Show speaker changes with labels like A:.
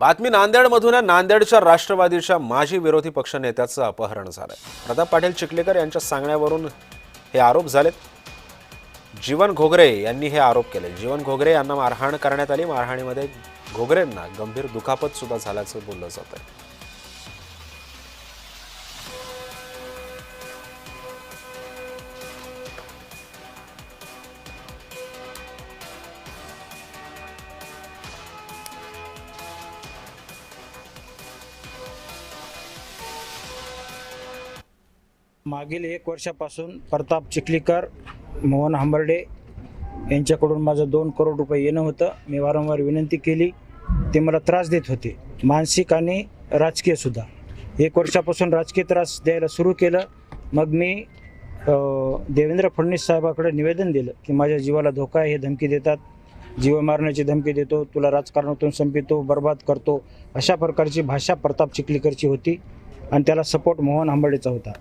A: बातमी नांदेडमधून आहे. नांदेडच्या राष्ट्रवादीच्या माजी विरोधी पक्षनेत्याचं अपहरण झालंय. प्रताप पाटील चिखलीकर यांच्या सांगण्यावरून हे आरोप झालेत. जीवन घोगरे यांनी हे आरोप केले. जीवन घोगरे यांना मारहाण करण्यात आली. मारहाणीमध्ये घोगरेंना गंभीर दुखापत सुद्धा झाल्याचं बोललं जात आहे.
B: मागील 1 वर्षापासून प्रताप चिखलीकर, मोहन हंबर्डे यांच्याकडून माझं 2 करोड रुपये येणं होतं. मी वारंवार विनंती केली, ते मला त्रास देत होते, मानसिक आणि राजकीय सुद्धा. 1 वर्षापासून राजकीय त्रास द्यायला सुरू केलं. मग मी देवेंद्र फडणवीस साहेबाकडे निवेदन दिलं की माझ्या जीवाला धोका आहे, हे धमकी देतात, जीव मारण्याची धमकी देतो, तुला राजकारणातून संपवितो, बर्बाद करतो, अशा प्रकारची भाषा प्रताप चिखलीकरची होती आणि त्याला सपोर्ट मोहन हंबर्डेचा होता.